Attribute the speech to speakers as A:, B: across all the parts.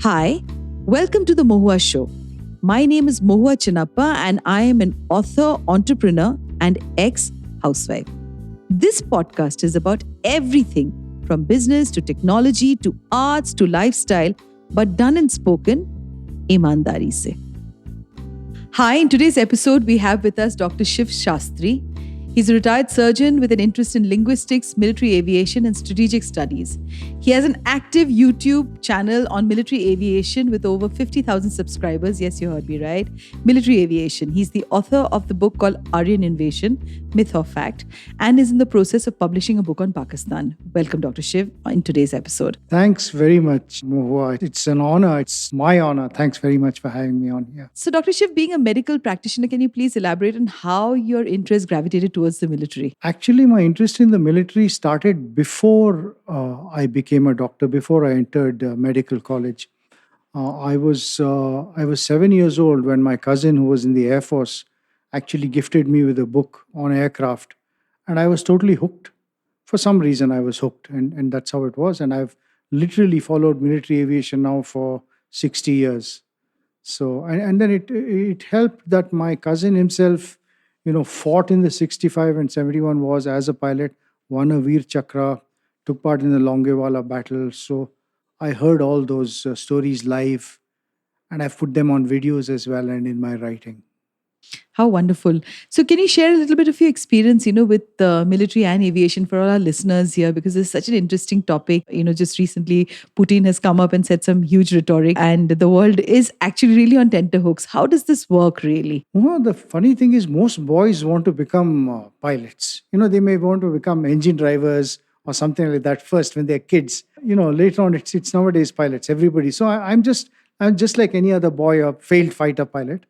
A: Hi, welcome to the Mohua show. My name is Mohua Chinappa and I am an author, entrepreneur and ex-housewife. This podcast is about everything from business to technology to arts to lifestyle, but done and spoken ईमानदारी से. Hi, in today's episode, we have with us Dr. Shiv Sastry. He's a retired surgeon with an interest in linguistics, military aviation, and strategic studies. He has an active YouTube channel on military aviation with over 50,000 subscribers. Yes, you heard me right. Military aviation. He's the author of the book called Aryan Invasion, Myth or Fact, and is in the process of publishing a book on Pakistan. Welcome, Dr. Shiv, in today's episode.
B: Thanks very much, Mohua. It's an honor. It's my honor. Thanks very much for having me on here.
A: So, Dr. Shiv, being a medical practitioner, can you please elaborate on how your interest gravitated towards the military?
B: Actually, my interest in the military started before I became a doctor, before I entered medical college. I was 7 years old when my cousin, who was in the Air Force, actually gifted me with a book on aircraft. And I was totally hooked. For some reason, I was hooked. And that's how it was. And I've literally followed military aviation now for 60 years. So, and then it helped that my cousin himself, fought in the 65 and 71 wars as a pilot, won a Veer Chakra, took part in the Longewala battle. So I heard all those stories live, and I've put them on videos as well and in my writing.
A: How wonderful. So can you share a little bit of your experience, with the military and aviation for all our listeners here? Because it's such an interesting topic. Just recently, Putin has come up and said some huge rhetoric and the world is actually really on tenterhooks. How does this work really?
B: Well, the funny thing is most boys want to become pilots. They may want to become engine drivers or something like that first when they're kids. Later on, it's nowadays pilots, everybody. So I'm just like any other boy, a failed fighter pilot.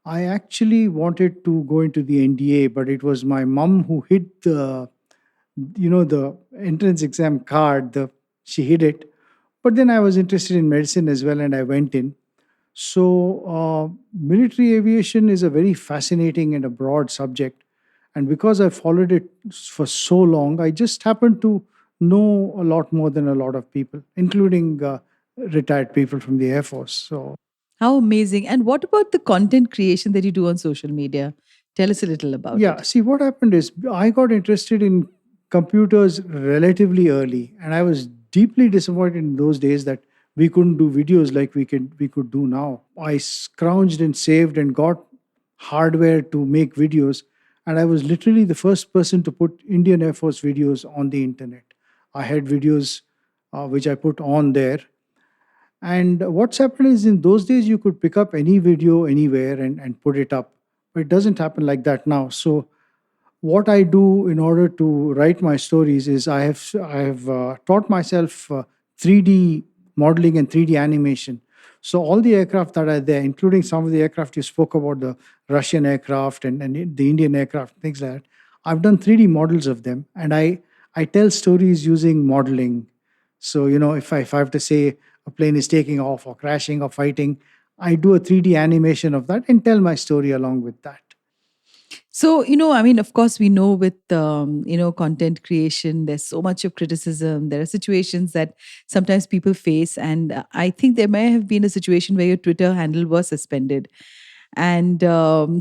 B: I actually wanted to go into the NDA, but it was my mom who hid the entrance exam card. She hid it. But then I was interested in medicine as well, and I went in. So military aviation is a very fascinating and a broad subject. And because I followed it for so long, I just happened to know a lot more than a lot of people, including retired people from the Air Force. So.
A: How amazing. And what about the content creation that you do on social media? Tell us a little about it.
B: Yeah, see, what happened is I got interested in computers relatively early, and I was deeply disappointed in those days that we couldn't do videos like we could do now. I scrounged and saved and got hardware to make videos, and I was literally the first person to put Indian Air Force videos on the internet. I had videos which I put on there. And what's happened is in those days, you could pick up any video anywhere and put it up. But it doesn't happen like that now. So what I do in order to write my stories is I have taught myself 3D modeling and 3D animation. So all the aircraft that are there, including some of the aircraft you spoke about, the Russian aircraft and the Indian aircraft, things like that, I've done 3D models of them. And I tell stories using modeling. So, if I have to say, a plane is taking off or crashing or fighting, I do a 3D animation of that and tell my story along with that.
A: So, of course, we know with, content creation, there's so much of criticism. There are situations that sometimes people face. And I think there may have been a situation where your Twitter handle was suspended. And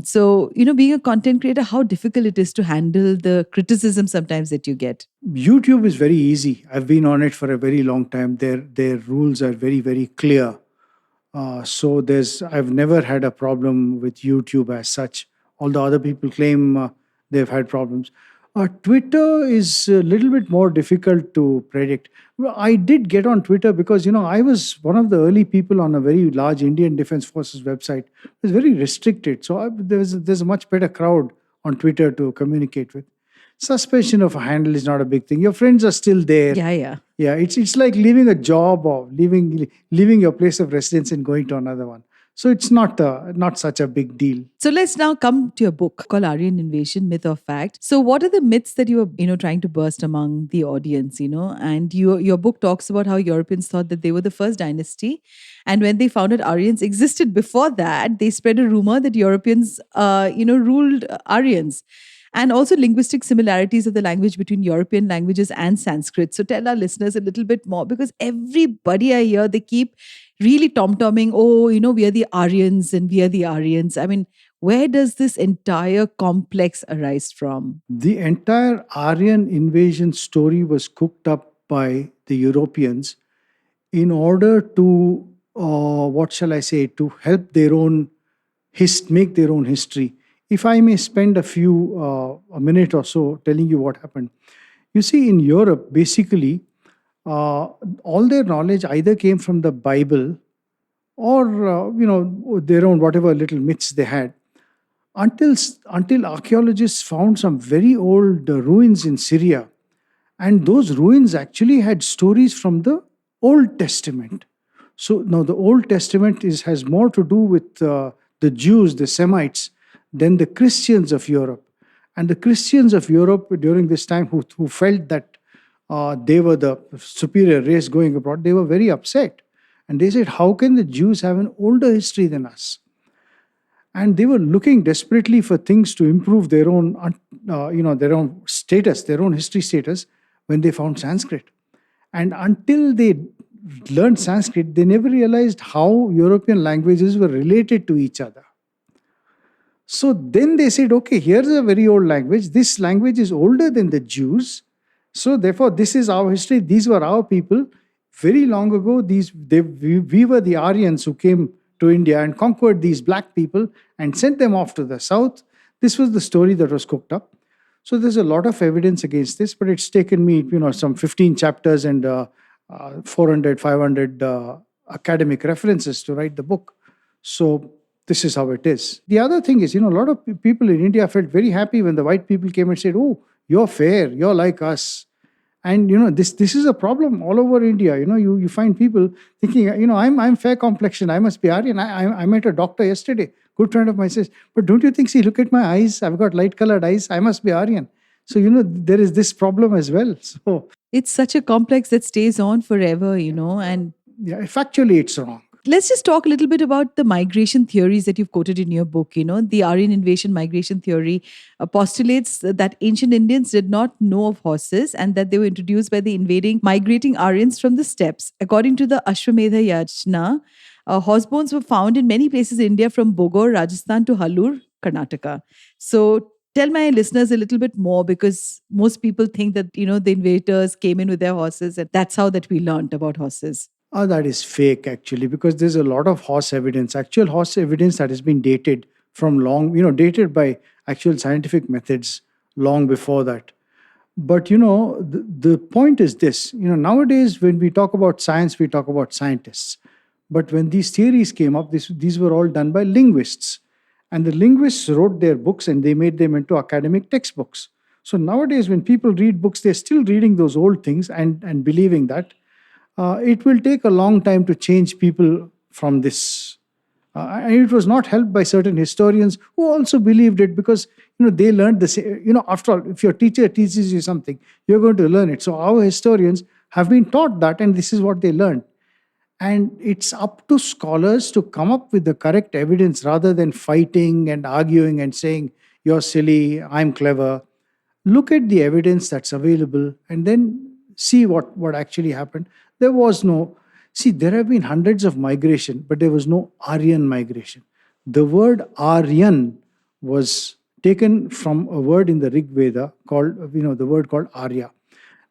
A: so, being a content creator, how difficult it is to handle the criticism sometimes that you get.
B: YouTube is very easy. I've been on it for a very long time. Their rules are very, very clear. So I've never had a problem with YouTube as such, although other people claim they've had problems. Twitter is a little bit more difficult to predict. Well, I did get on Twitter because, I was one of the early people on a very large Indian Defense Forces website. It was very restricted. So there's a much better crowd on Twitter to communicate with. Suspension of a handle is not a big thing. Your friends are still there.
A: Yeah.
B: Yeah, it's like leaving a job or leaving your place of residence and going to another one. So it's not such a big deal.
A: So let's now come to your book called Aryan Invasion, Myth or Fact. So what are the myths that you are, trying to burst among the audience, And your book talks about how Europeans thought that they were the first dynasty. And when they found out Aryans existed before that, they spread a rumor that Europeans, ruled Aryans. and also linguistic similarities of the language between European languages and Sanskrit. So tell our listeners a little bit more, because everybody I hear, they keep really tom-tomming, oh, we are the Aryans and we are the Aryans. I mean, where does this entire complex arise from?
B: The entire Aryan invasion story was cooked up by the Europeans in order to, what shall I say, to help their own make their own history. If I may spend a minute or so telling you what happened. You see, in Europe, basically, all their knowledge either came from the Bible or, their own whatever little myths they had, until archaeologists found some very old ruins in Syria, and those ruins actually had stories from the Old Testament. So now the Old Testament has more to do with the Jews, the Semites, than the Christians of Europe. And the Christians of Europe during this time, who felt that they were the superior race going abroad, they were very upset. And they said, how can the Jews have an older history than us? And they were looking desperately for things to improve their own, their own status, their own history status, when they found Sanskrit. And until they learned Sanskrit, they never realized how European languages were related to each other. So then they said, okay, here's a very old language. This language is older than the Jews. So therefore, this is our history. These were our people. Very long ago, we were the Aryans who came to India and conquered these black people and sent them off to the south. This was the story that was cooked up. So there's a lot of evidence against this, but it's taken me, some 15 chapters and 400, 500 academic references to write the book. So this is how it is. The other thing is, a lot of people in India felt very happy when the white people came and said, oh, you're fair, you're like us. And, this is a problem all over India. You find people thinking, I'm fair complexion, I must be Aryan. I met a doctor yesterday, good friend of mine, says, but don't you think, see, look at my eyes, I've got light colored eyes, I must be Aryan. So, there is this problem as well. So
A: it's such a complex that stays on forever, and
B: yeah, factually it's wrong.
A: Let's just talk a little bit about the migration theories that you've quoted in your book. The Aryan Invasion migration theory postulates that ancient Indians did not know of horses and that they were introduced by the invading migrating Aryans from the steppes. According to the Ashwamedha Yajna, horse bones were found in many places in India, from Bogor, Rajasthan to Halur, Karnataka. So tell my listeners a little bit more, because most people think that, the invaders came in with their horses, and that's how that we learned about horses.
B: That is fake, actually, because there's a lot of horse evidence, actual horse evidence that has been dated from dated by actual scientific methods long before that. But, the point is this, nowadays when we talk about science, we talk about scientists. But when these theories came up, these were all done by linguists. And the linguists wrote their books and they made them into academic textbooks. So nowadays when people read books, they're still reading those old things and believing that. It will take a long time to change people from this. And it was not helped by certain historians who also believed it, because they learned the same. After all, if your teacher teaches you something, you're going to learn it. So our historians have been taught that, and this is what they learned. And it's up to scholars to come up with the correct evidence rather than fighting and arguing and saying, you're silly, I'm clever. Look at the evidence that's available and then see what actually happened. There have been hundreds of migration, but there was no Aryan migration. The word Aryan was taken from a word in the Rig Veda called, the word called Arya.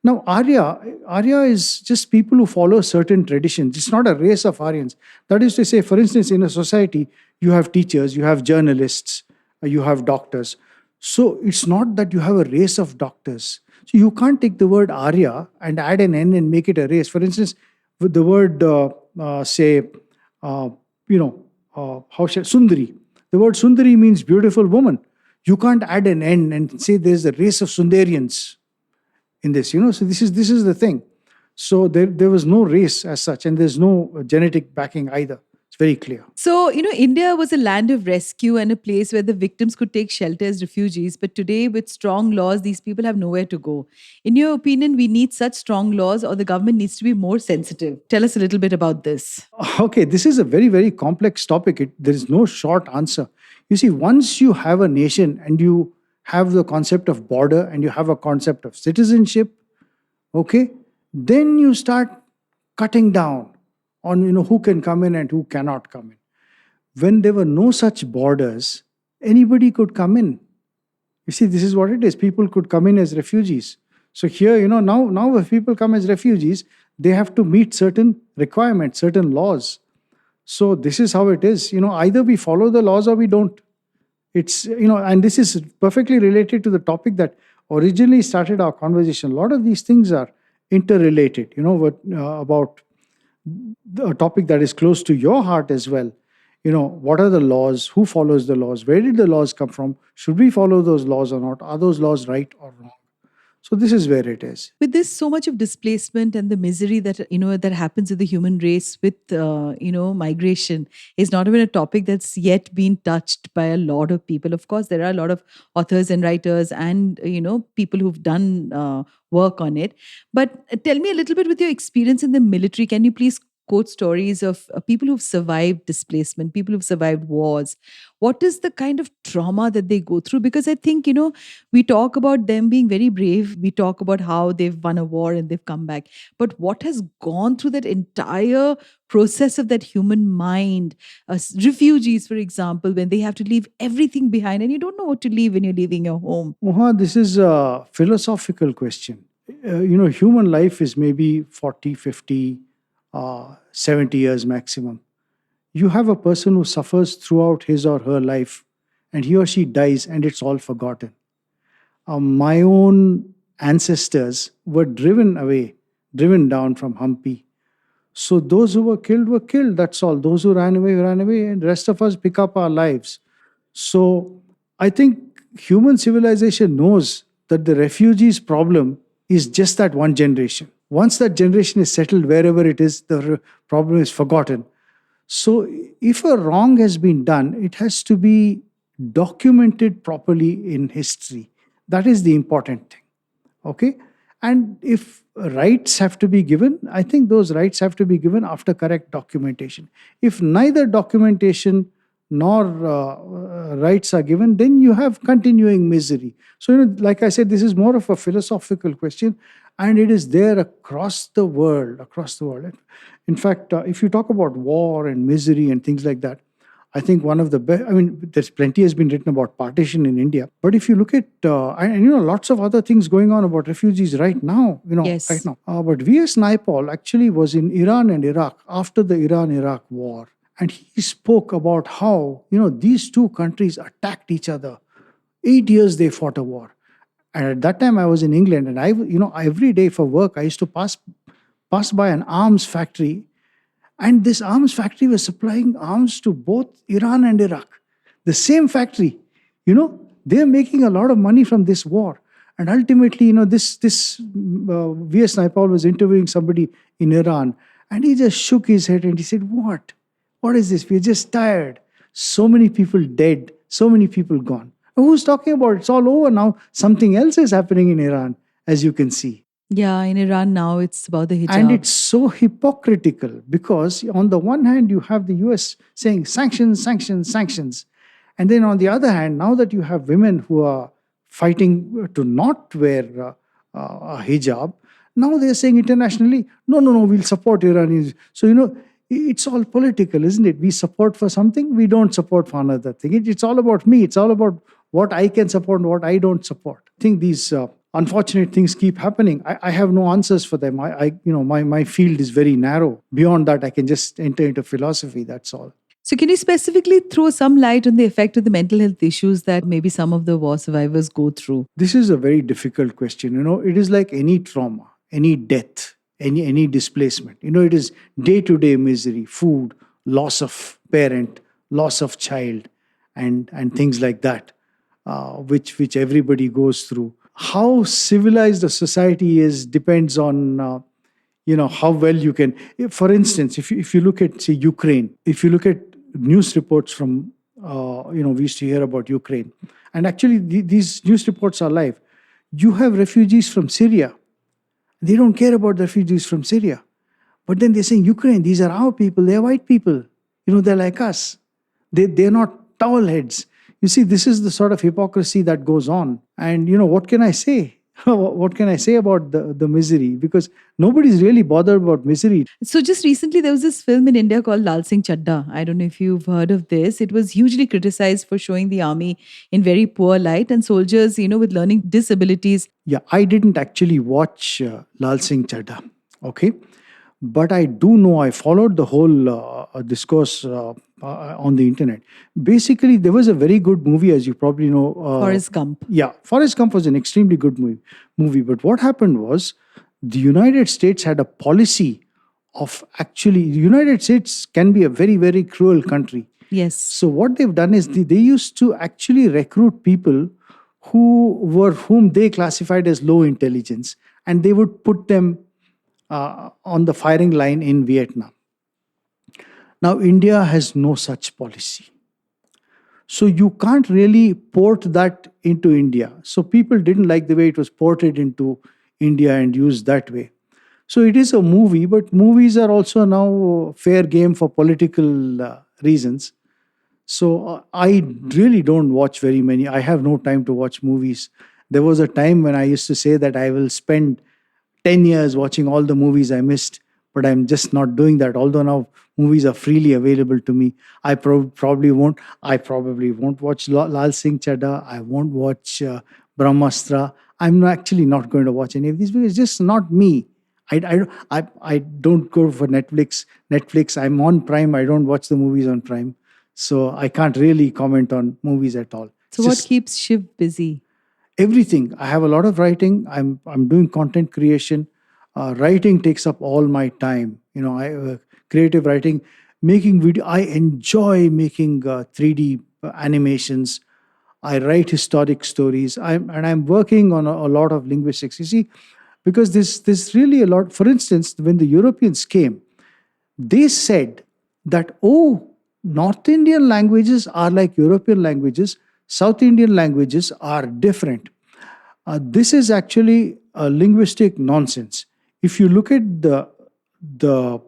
B: Now, Arya is just people who follow certain traditions. It's not a race of Aryans. That is to say, for instance, in a society, you have teachers, you have journalists, you have doctors. So it's not that you have a race of doctors. So you can't take the word Arya and add an N and make it a race. For instance, with the word, Sundari. The word Sundari means beautiful woman. You can't add an N and say there's a race of Sundarians in this, So this is the thing. So there was no race as such, and there's no genetic backing either. It's very clear.
A: So, India was a land of rescue and a place where the victims could take shelter as refugees. But today, with strong laws, these people have nowhere to go. In your opinion, we need such strong laws, or the government needs to be more sensitive? Tell us a little bit about this.
B: Okay, this is a very, very complex topic. There is no short answer. You see, once you have a nation and you have the concept of border and you have a concept of citizenship, okay, then you start cutting down on who can come in and who cannot come in. When there were no such borders, anybody could come in. You see, this is what it is. People could come in as refugees. So here, now if people come as refugees, they have to meet certain requirements, certain laws. So this is how it is. Either we follow the laws or we don't. It's, and this is perfectly related to the topic that originally started our conversation. A lot of these things are interrelated, about a topic that is close to your heart as well. What are the laws? Who follows the laws? Where did the laws come from? Should we follow those laws or not? Are those laws right or wrong? So this is where it is.
A: With this so much of displacement and the misery that that happens with the human race with migration is not even a topic that's yet been touched by a lot of people. Of course, there are a lot of authors and writers and people who've done work on it. But tell me a little bit with your experience in the military. Can you please quote stories of people who've survived displacement, people who've survived wars? What is the kind of trauma that they go through? Because I think, we talk about them being very brave. We talk about how they've won a war and they've come back. But what has gone through that entire process of that human mind? Refugees, for example, when they have to leave everything behind and you don't know what to leave when you're leaving your home.
B: Mohua, this is a philosophical question. Human life is maybe 40, 50, 70 years maximum. You have a person who suffers throughout his or her life and he or she dies and it's all forgotten. My own ancestors were driven down from Hampi. So those who were killed, that's all. Those who ran away, and the rest of us pick up our lives. So I think human civilization knows that the refugees problem is just that one generation. Once that generation is settled wherever it is, the problem is forgotten. So if a wrong has been done, it has to be documented properly in history. That is the important thing. Okay? And if rights have to be given, I think those rights have to be given after correct documentation. If neither documentation nor rights are given, then you have continuing misery. So, like I said, this is more of a philosophical question, and it is there across the world. In fact, if you talk about war and misery and things like that, I think one of the best, there's plenty has been written about partition in India. But if you look at, lots of other things going on about refugees right now,
A: Yes.
B: right now. But V.S. Naipaul actually was in Iran and Iraq after the Iran-Iraq war. And he spoke about how, these two countries attacked each other. 8 years they fought a war. And at that time I was in England and every day for work, I used to pass by an arms factory. And this arms factory was supplying arms to both Iran and Iraq. The same factory, they're making a lot of money from this war. And ultimately, this V.S. Naipaul was interviewing somebody in Iran. And he just shook his head and he said, What? What is this? We're just tired. So many people dead. So many people gone. Who's talking about it? It's all over now. Something else is happening in Iran, as you can see.
A: Yeah, in Iran now it's about the hijab.
B: And it's so hypocritical because on the one hand, you have the US saying sanctions, sanctions, sanctions. And then on the other hand, now that you have women who are fighting to not wear a hijab, now they're saying internationally, no, we'll support Iranians. So, it's all political, isn't it? We support for something, we don't support for another thing. It's all about me. It's all about what I can support and what I don't support. I think these unfortunate things keep happening. I have no answers for them. My field is very narrow. Beyond that, I can just enter into philosophy. That's all.
A: So can you specifically throw some light on the effect of the mental health issues that maybe some of the war survivors go through?
B: This is a very difficult question. It is like any trauma, any death, any displacement. It is day-to-day misery, food, loss of parent, loss of child, and things like that, which everybody goes through. How civilized a society is depends on how well you can. For instance, if you look at, say, Ukraine, if you look at news reports from we used to hear about Ukraine, and actually these news reports are live. You have refugees from Syria. They don't care about the refugees from Syria. But then they're saying, Ukraine, these are our people. They're white people. They're like us. They're not towel heads. You see, this is the sort of hypocrisy that goes on. And, what can I say? What can I say about the misery? Because nobody's really bothered about misery.
A: So just recently, there was this film in India called Lal Singh Chadda. I don't know if you've heard of this. It was hugely criticized for showing the army in very poor light and soldiers, with learning disabilities.
B: Yeah, I didn't actually watch Lal Singh Chadda. Okay. But I do know, I followed the whole discourse on the internet. Basically, there was a very good movie, as you probably know.
A: Forrest Gump.
B: Yeah, Forrest Gump was an extremely good movie. But what happened was the United States had a policy of actually, the United States can be a very, very cruel country.
A: Yes.
B: So what they've done is they used to actually recruit people whom they classified as low intelligence, and they would put them on the firing line in Vietnam. Now, India has no such policy. So you can't really port that into India. So people didn't like the way it was ported into India and used that way. So it is a movie, but movies are also now fair game for political reasons. So I really don't watch very many. I have no time to watch movies. There was a time when I used to say that I will spend 10 years watching all the movies I missed, but I'm just not doing that. Although now movies are freely available to me, I probably won't. I probably won't watch Lal Singh Chadda. I won't watch Brahmastra. I'm actually not going to watch any of these because it's just not me. I don't go for Netflix. I'm on Prime. I don't watch the movies on Prime. So I can't really comment on movies at all.
A: So what keeps Shiv busy?
B: Everything. I have a lot of writing. I'm doing content creation. Writing takes up all my time. I creative writing, making video. I enjoy making 3D animations. I write historic stories. I'm working on a lot of linguistics. You see, because there's really a lot. For instance, when the Europeans came, they said that, North Indian languages are like European languages. South Indian languages are different. This is actually a linguistic nonsense. If you look at the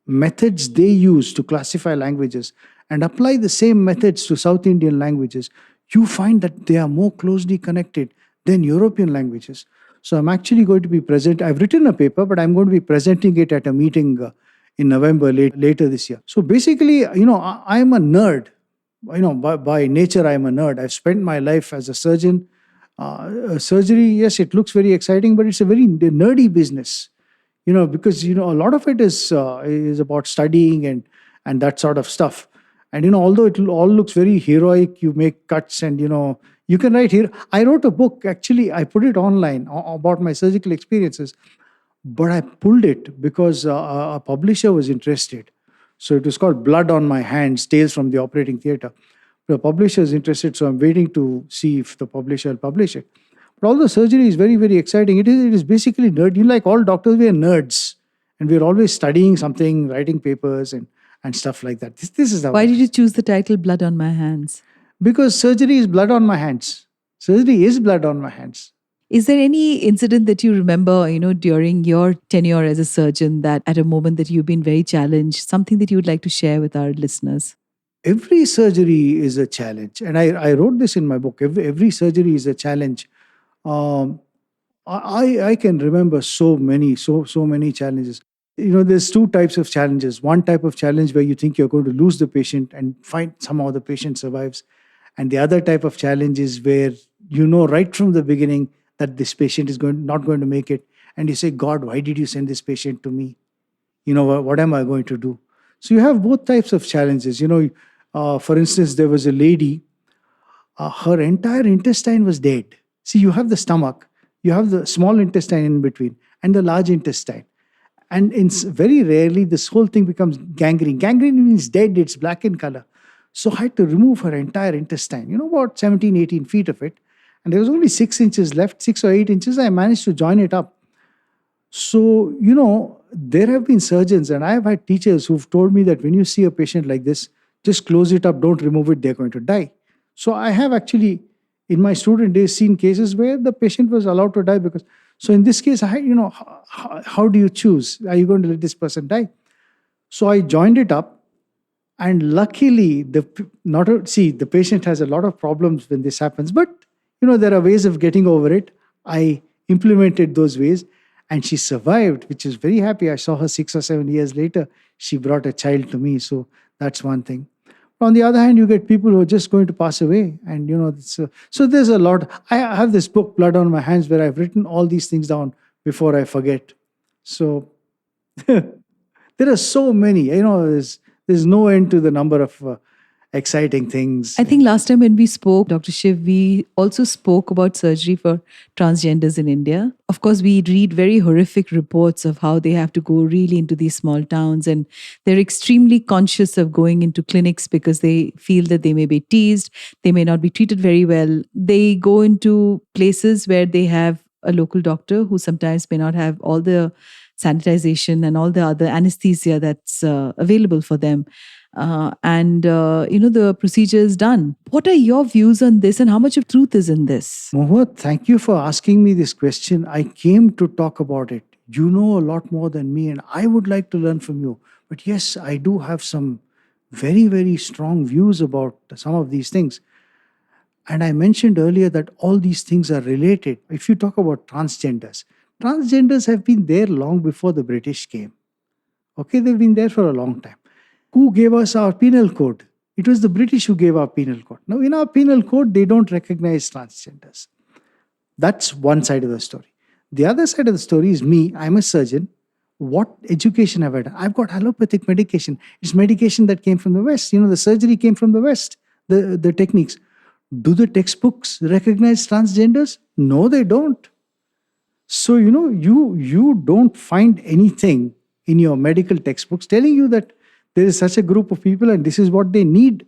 B: methods they use to classify languages and apply the same methods to South Indian languages, you find that they are more closely connected than European languages. So I'm actually going to be present. I've written a paper, but I'm going to be presenting it at a meeting in November later this year. So basically, I'm a nerd. By nature, I'm a nerd. I've spent my life as a surgeon. Surgery, yes, it looks very exciting, but it's a very nerdy business. Because a lot of it is about studying and that sort of stuff. And although it all looks very heroic, you make cuts and you can write here. I wrote a book, actually. I put it online about my surgical experiences. But I pulled it because a publisher was interested. So it was called Blood on My Hands, Tales from the Operating Theatre. The publisher is interested, so I'm waiting to see if the publisher will publish it. But although surgery is very, very exciting, it is basically nerd. Like all doctors, we are nerds. And we're always studying something, writing papers and stuff like that. This is how.
A: Why did you choose the title Blood on My Hands?
B: Because surgery is blood on my hands. Surgery is blood on my hands.
A: Is there any incident that you remember, during your tenure as a surgeon that at a moment that you've been very challenged, something that you would like to share with our listeners?
B: Every surgery is a challenge. And I wrote this in my book. Every surgery is a challenge. I can remember so many challenges. There's two types of challenges. One type of challenge where you think you're going to lose the patient and find somehow the patient survives. And the other type of challenge is where right from the beginning that this patient is not going to make it. And you say, God, why did you send this patient to me? What am I going to do? So you have both types of challenges. For instance, there was a lady, her entire intestine was dead. See, you have the stomach, you have the small intestine in between, and the large intestine. And very rarely, this whole thing becomes gangrene. Gangrene means dead, it's black in color. So I had to remove her entire intestine, about 17, 18 feet of it. And there was only 6 inches left, 6 or 8 inches. I managed to join it up. So, there have been surgeons and I have had teachers who've told me that when you see a patient like this, just close it up, don't remove it, they're going to die. So I have actually, in my student days, seen cases where the patient was allowed to die because, so in this case, how do you choose? Are you going to let this person die? So I joined it up. And luckily, the patient has a lot of problems when this happens, but there are ways of getting over it. I implemented those ways, and she survived, which is very happy. I saw her 6 or 7 years later. She brought a child to me, so that's one thing. On the other hand, you get people who are just going to pass away, and so there's a lot. I have this book, Blood on My Hands, where I've written all these things down before I forget. So there are so many. There's no end to the number of exciting things.
A: I think last time when we spoke, Dr. Shiv, we also spoke about surgery for transgenders in India. Of course, we read very horrific reports of how they have to go really into these small towns, and they're extremely conscious of going into clinics because they feel that they may be teased, they may not be treated very well. They go into places where they have a local doctor who sometimes may not have all the sanitization and all the other anesthesia that's available for them. The procedure is done. What are your views on this, and how much of truth is in this?
B: Mohua, thank you for asking me this question. I came to talk about it. You know a lot more than me, and I would like to learn from you. But yes, I do have some very, very strong views about some of these things. And I mentioned earlier that all these things are related. If you talk about transgenders have been there long before the British came. Okay, they've been there for a long time. Who gave us our penal code? It was the British who gave our penal code. Now, in our penal code, they don't recognize transgenders. That's one side of the story. The other side of the story is me. I'm a surgeon. What education have I done? I've got allopathic medication. It's medication that came from the West. The surgery came from the West, the techniques. Do the textbooks recognize transgenders? No, they don't. So, you don't find anything in your medical textbooks telling you that there is such a group of people and this is what they need.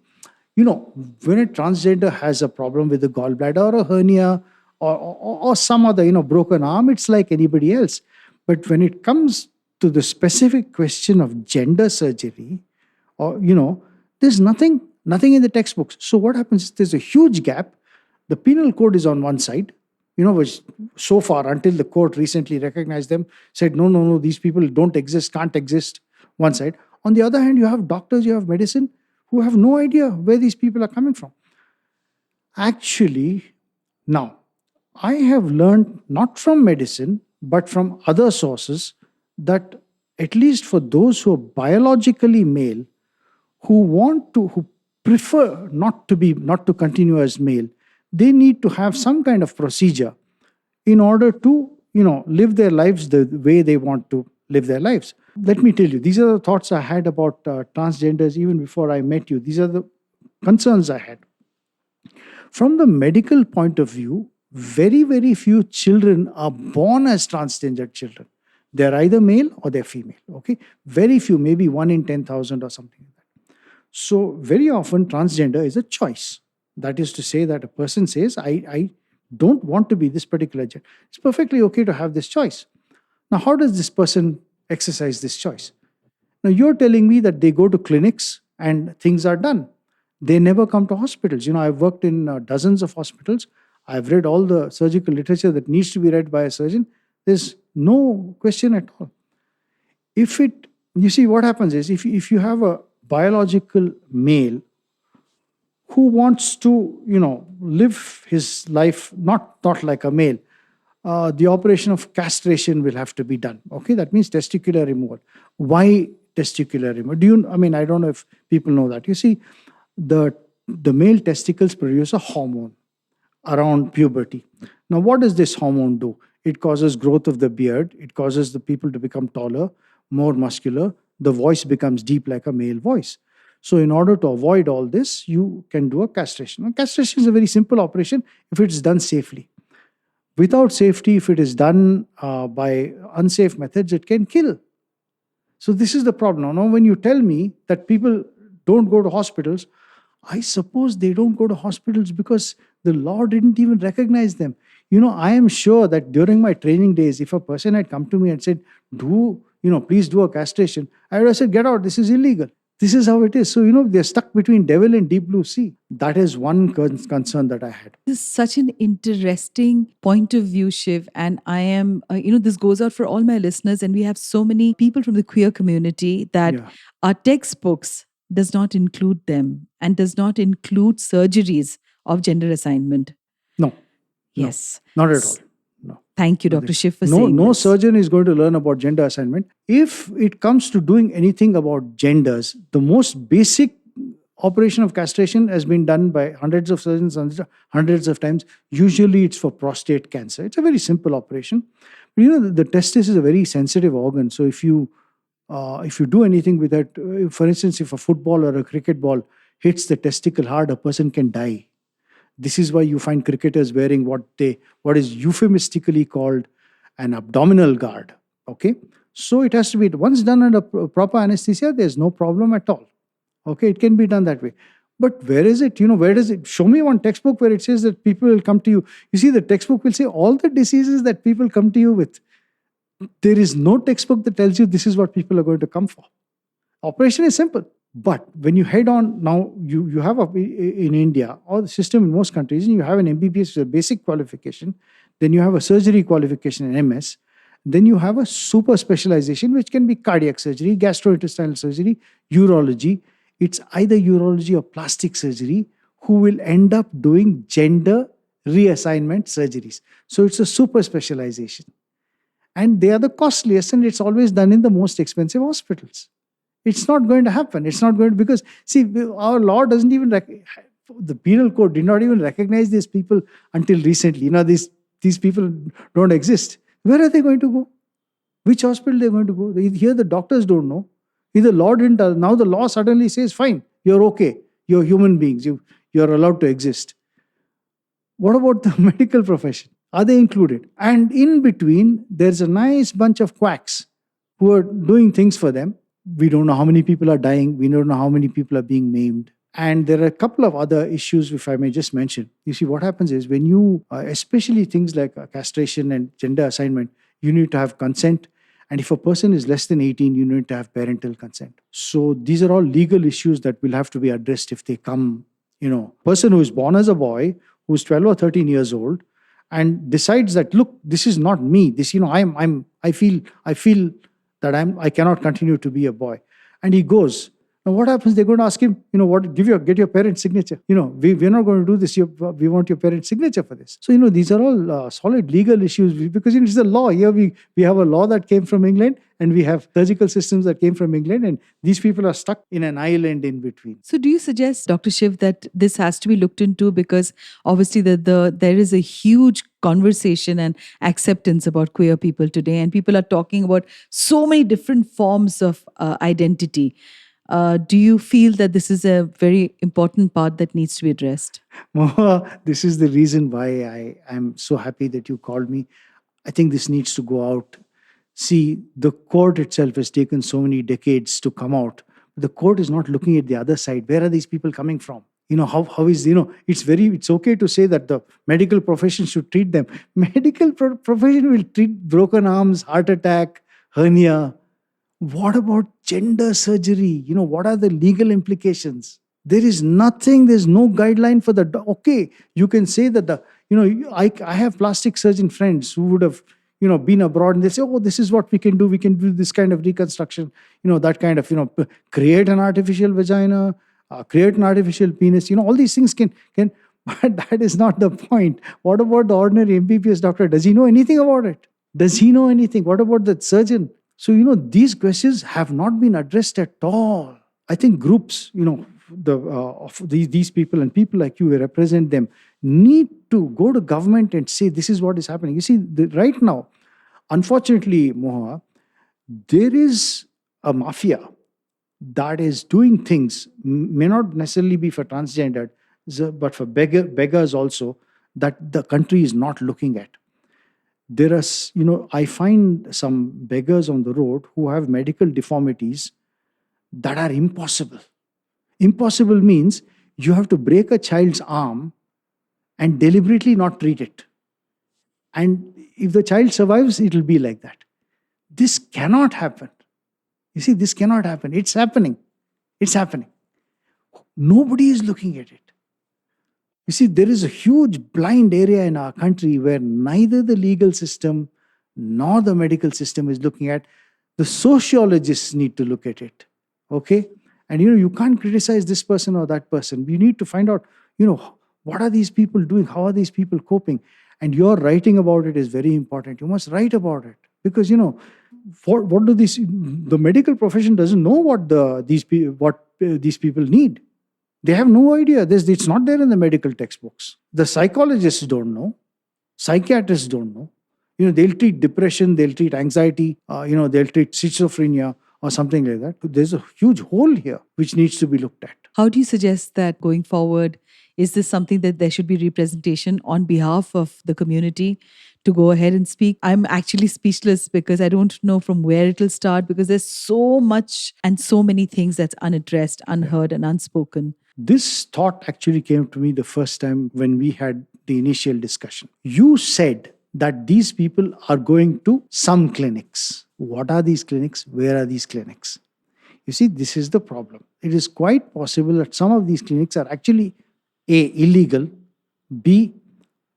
B: When a transgender has a problem with a gallbladder or a hernia or some other, broken arm, it's like anybody else. But when it comes to the specific question of gender surgery, there's nothing in the textbooks. So what happens? There's a huge gap. The penal code is on one side, which so far until the court recently recognized them, said, no, these people don't exist, can't exist, one side. On the other hand, you have doctors, you have medicine who have no idea where these people are coming from. Actually, now, I have learned not from medicine, but from other sources that at least for those who are biologically male, who prefer not to continue as male, they need to have some kind of procedure in order to, live their lives the way they want to live their lives. Let me tell you, these are the thoughts I had about transgenders even before I met you. These are the concerns I had. From the medical point of view, very, very few children are born as transgender children. They're either male or they're female. Okay, very few, maybe 1 in 10,000 or something like that. So very often transgender is a choice. That is to say that a person says, I don't want to be this particular gender. It's perfectly okay to have this choice. Now, how does this person exercise this choice? Now, you're telling me that they go to clinics and things are done. They never come to hospitals. I've worked in dozens of hospitals. I've read all the surgical literature that needs to be read by a surgeon. There's no question at all. You see, what happens is if you have a biological male who wants to, live his life not like a male, the operation of castration will have to be done. Okay, that means testicular removal. Why testicular removal? I don't know if people know that. You see, the male testicles produce a hormone around puberty. Now, what does this hormone do? It causes growth of the beard. It causes the people to become taller, more muscular. The voice becomes deep like a male voice. So in order to avoid all this, you can do a castration. Now, castration is a very simple operation if it's done safely. Without safety, if it is done by unsafe methods, it can kill. So this is the problem. Now, when you tell me that people don't go to hospitals, I suppose they don't go to hospitals because the law didn't even recognize them. I am sure that during my training days, if a person had come to me and said, please do a castration, I would have said, get out, this is illegal. This is how it is. So, they're stuck between devil and deep blue sea. That is one concern that I had.
A: This is such an interesting point of view, Shiv. And I am, this goes out for all my listeners. And we have so many people from the queer community that our textbooks does not include them and does not include surgeries of gender assignment.
B: No, no,
A: Yes.
B: not at all. No.
A: Thank you, Dr. Shiv, for
B: No,
A: saying
B: no
A: this.
B: surgeon is going to learn about gender assignment. If it comes to doing anything about genders, the most basic operation of castration has been done by hundreds of surgeons hundreds of times. Usually it's for prostate cancer. It's a very simple operation. But the testis is a very sensitive organ. So if you do anything with that, for instance, if a football or a cricket ball hits the testicle hard, a person can die. This is why you find cricketers wearing what is euphemistically called an abdominal guard. Okay, so it has to be once done under proper anesthesia. There's no problem at all. Okay, it can be done that way. But where is it? Where does it? Show me one textbook where it says that people will come to you. You see, the textbook will say all the diseases that people come to you with. There is no textbook that tells you this is what people are going to come for. Operation is simple. But when you head on, now you have in India, or the system in most countries, you have an MBBS, which is a basic qualification. Then you have a surgery qualification, an MS. Then you have a super specialization, which can be cardiac surgery, gastrointestinal surgery, urology. It's either urology or plastic surgery who will end up doing gender reassignment surgeries. So it's a super specialization. And they are the costliest, and it's always done in the most expensive hospitals. It's not going to happen. It's not going to, because, see, our law doesn't even, the penal code did not even recognize these people until recently. These people don't exist. Where are they going to go? Which hospital they're going to go? Here the doctors don't know. The law didn't. Now the law suddenly says, fine, you're okay. You're human beings. You're allowed to exist. What about the medical profession? Are they included? And in between, there's a nice bunch of quacks who are doing things for them. We don't know how many people are dying. We don't know how many people are being maimed. And there are a couple of other issues, if I may just mention. You see, what happens is when you, especially things like castration and gender assignment, you need to have consent. And if a person is less than 18, you need to have parental consent. So these are all legal issues that will have to be addressed if they come. Person who is born as a boy, who's 12 or 13 years old, and decides that, look, this is not me. This, I feel that I cannot continue to be a boy. And he goes. Now what happens? They're going to ask him, get your parents' signature. We're not going to do this. We want your parents' signature for this. So, these are all solid legal issues because it's the law. Here we have a law that came from England, and we have surgical systems that came from England, and these people are stuck in an island in between.
A: So do you suggest, Dr. Shiv, that this has to be looked into, because obviously there is a huge conversation and acceptance about queer people today, and people are talking about so many different forms of identity. Do you feel that this is a very important part that needs to be addressed?
B: Mohua, this is the reason why I am so happy that you called me. I think this needs to go out. See, the court itself has taken so many decades to come out. The court is not looking at the other side. Where are these people coming from? How is, it's okay to say that the medical profession should treat them. Medical profession will treat broken arms, heart attack, hernia. What about gender surgery? What are the legal implications? There is nothing, there's no guideline for okay, you can say that I have plastic surgeon friends who would have, been abroad, and they say, oh, this is what we can do. We can do this kind of reconstruction, that kind of, create an artificial vagina, create an artificial penis, all these things can, but that is not the point. What about the ordinary MBBS doctor? Does he know anything about it? Does he know anything? What about the surgeon? So, these questions have not been addressed at all. I think groups, of these people and people like you who represent them need to go to government and say, this is what is happening. You see, right now, unfortunately, Mohua, there is a mafia that is doing things, may not necessarily be for transgender, but for beggars also, that the country is not looking at. There are, I find some beggars on the road who have medical deformities that are impossible. Impossible means you have to break a child's arm and deliberately not treat it. And if the child survives, it will be like that. This cannot happen. You see, this cannot happen. It's happening. It's happening. Nobody is looking at it. You see, there is a huge blind area in our country where neither the legal system nor the medical system is looking at. The sociologists need to look at it. Okay? And, you can't criticize this person or that person. We need to find out, what are these people doing? How are these people coping? And your writing about it is very important. You must write about it because, what do the medical profession doesn't know what these people need. They have no idea. It's not there in the medical textbooks. The psychologists don't know. Psychiatrists don't know. They'll treat depression, they'll treat anxiety, they'll treat schizophrenia or something like that. There's a huge hole here which needs to be looked at.
A: How do you suggest that going forward? Is this something that there should be representation on behalf of the community to go ahead and speak? I'm actually speechless because I don't know from where it will start because there's so much and so many things that's unaddressed, unheard, and unspoken.
B: This thought actually came to me the first time when we had the initial discussion. You said that these people are going to some clinics. What are these clinics? Where are these clinics? You see, this is the problem. It is quite possible that some of these clinics are actually A, illegal, B,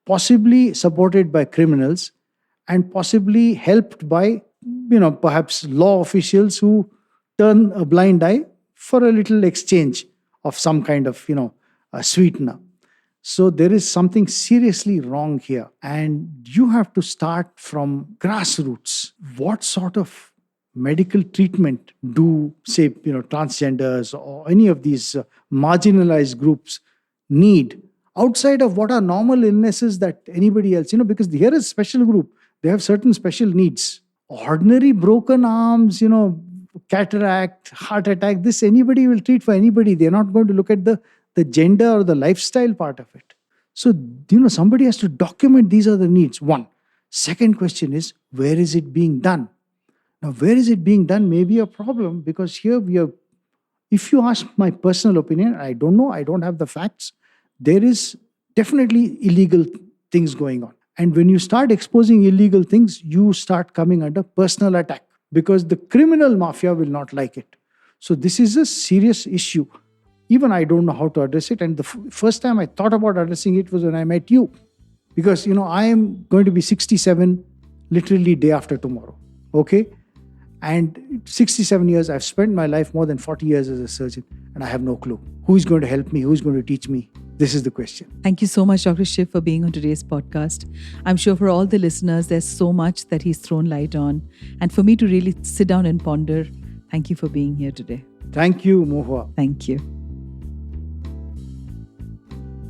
B: possibly supported by criminals, and possibly helped by, perhaps law officials who turn a blind eye for a little exchange of some kind of, a sweetener. So there is something seriously wrong here. And you have to start from grassroots. What sort of medical treatment do, say, transgenders or any of these marginalized groups need outside of what are normal illnesses that anybody else, because here is a special group. They have certain special needs. Ordinary broken arms, cataract, heart attack, this anybody will treat for anybody. They're not going to look at the gender or the lifestyle part of it. So, somebody has to document these are the needs. One. Second question is, where is it being done? Now, where is it being done may be a problem because here if you ask my personal opinion, I don't know, I don't have the facts. There is definitely illegal things going on. And when you start exposing illegal things, you start coming under personal attack because the criminal mafia will not like it. So this is a serious issue. Even I don't know how to address it. And the first time I thought about addressing it was when I met you. Because, I am going to be 67 literally day after tomorrow. Okay? And 67 years, I've spent my life more than 40 years as a surgeon. And I have no clue. Who is going to help me? Who is going to teach me? This is the question.
A: Thank you so much, Dr. Shiv, for being on today's podcast. I'm sure for all the listeners, there's so much that he's thrown light on. And for me to really sit down and ponder, thank you for being here today.
B: Thank you, Mohua.
A: Thank you.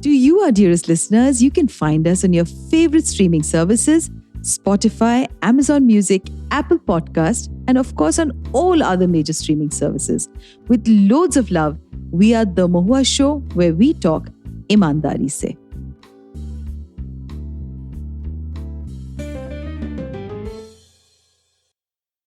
A: To you, our dearest listeners, you can find us on your favorite streaming services, Spotify, Amazon Music, Apple Podcast, and of course on all other major streaming services. With loads of love, we are The Mohua Show, where we talk ईमानदारी से.